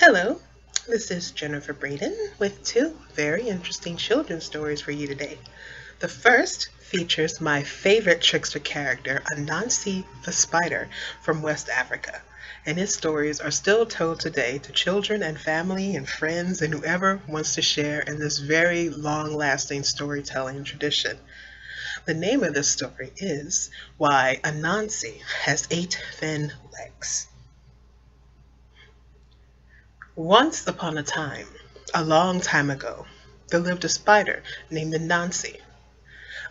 Hello, this is Jennifer Braden with two very interesting children's stories for you today. The first features my favorite trickster character, Anansi the spider from West Africa, and his stories are still told today to children and family and friends and whoever wants to share in this very long-lasting storytelling tradition. The name of this story is Why Anansi Has Eight Thin Legs. Once upon a time, a long time ago, there lived a spider named Anansi.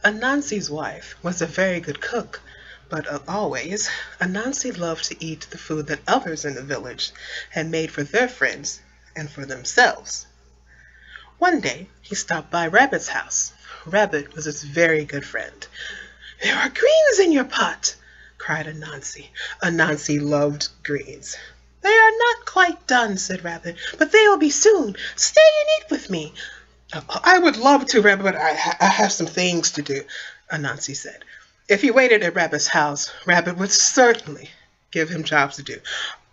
Anansi's wife was a very good cook, but always, Anansi loved to eat the food that others in the village had made for their friends and for themselves. One day, he stopped by Rabbit's house. Rabbit was his very good friend. "There are greens in your pot!" cried Anansi. Anansi loved greens. "They are not quite done," said Rabbit, "but they will be soon. Stay and eat with me." "I would love to, Rabbit, but I have some things to do," Anansi said. If he waited at Rabbit's house, Rabbit would certainly give him jobs to do.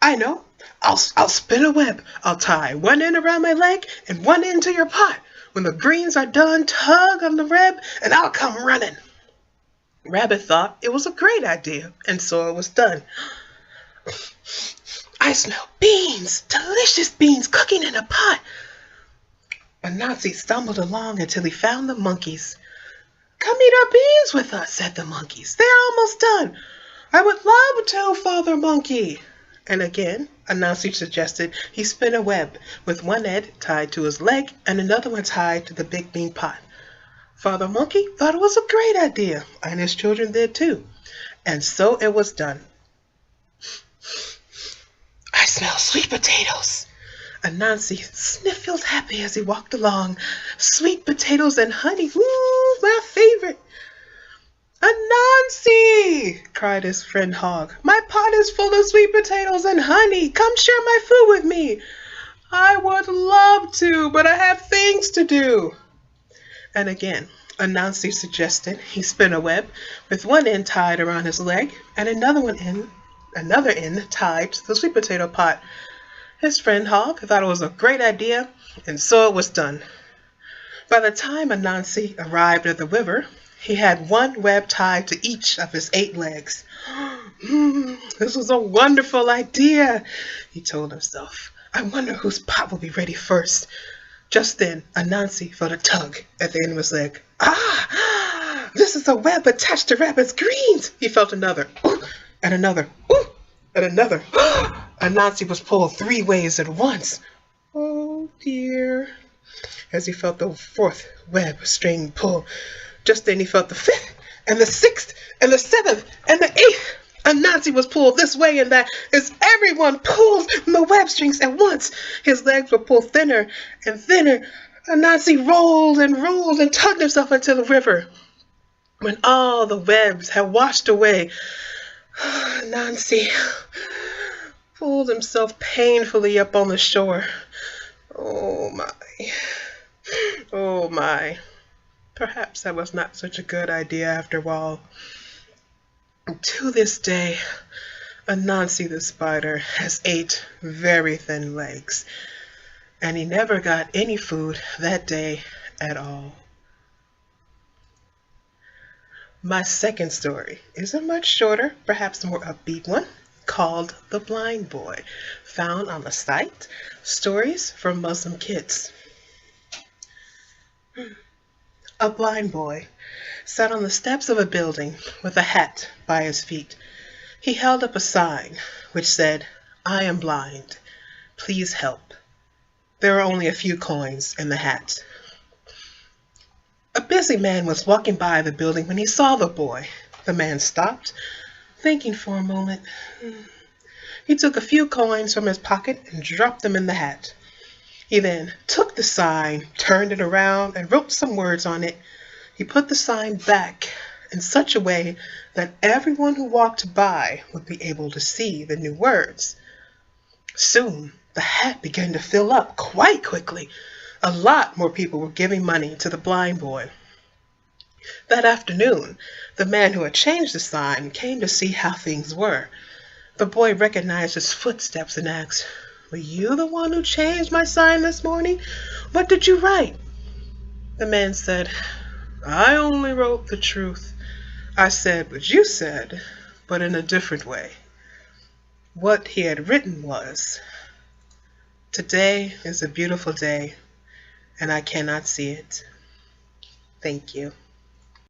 "I know. I'll spin a web. I'll tie one end around my leg and one end to your pot. When the greens are done, tug on the web and I'll come running." Rabbit thought it was a great idea, and so it was done. "I smell beans, delicious beans cooking in a pot." Anansi stumbled along until he found the monkeys. "Come eat our beans with us," said the monkeys. "They're almost done." "I would love to, Father Monkey." And again, Anansi suggested he spin a web with one end tied to his leg and another one tied to the big bean pot. Father Monkey thought it was a great idea, and his children did too. And so it was done. "I smell sweet potatoes." Anansi sniffled happy as he walked along. "Sweet potatoes and honey, ooh, my favorite." "Anansi!" cried his friend Hog. "My pot is full of sweet potatoes and honey. Come share my food with me." "I would love to, but I have things to do." And again, Anansi suggested he spin a web with one end tied around his leg and another end tied to the sweet potato pot. His friend Hog thought it was a great idea, and so it was done. By the time Anansi arrived at the river, he had one web tied to each of his 8 legs. This was a wonderful idea," he told himself. "I wonder whose pot will be ready first." Just then, Anansi felt a tug at the end of his leg. "Ah! This is a web attached to Rabbit's greens!" He felt another, and another, and another. Anansi was pulled 3 ways at once. "Oh dear," as he felt the 4th web string pull. Just then he felt the 5th, and the 6th, and the 7th, and the 8th. Anansi was pulled this way and that as everyone pulled the web strings at once. His legs were pulled thinner and thinner. Anansi rolled and tugged himself into the river. When all the webs had washed away, Anansi pulled himself painfully up on the shore. Oh my, oh my. Perhaps that was not such a good idea after all. To this day, Anansi the spider has 8 very thin legs, and he never got any food that day at all. My second story is a much shorter, perhaps more upbeat one, called The Blind Boy, found on the site Stories for Muslim Kids. A blind boy sat on the steps of a building with a hat by his feet. He held up a sign which said, "I am blind. Please help." There were only a few coins in the hat. A busy man was walking by the building when he saw the boy. The man stopped, thinking for a moment. He took a few coins from his pocket and dropped them in the hat. He then took the sign, turned it around, and wrote some words on it. He put the sign back in such a way that everyone who walked by would be able to see the new words. Soon, the hat began to fill up quite quickly. A lot more people were giving money to the blind boy. That afternoon, the man who had changed the sign came to see how things were. The boy recognized his footsteps and asked, Were you the one who changed my sign this morning? What did you write?" The man said, "I only wrote the truth. I said what you said, but in a different way." What he had written was, "Today is a beautiful day, and I cannot see it. Thank you."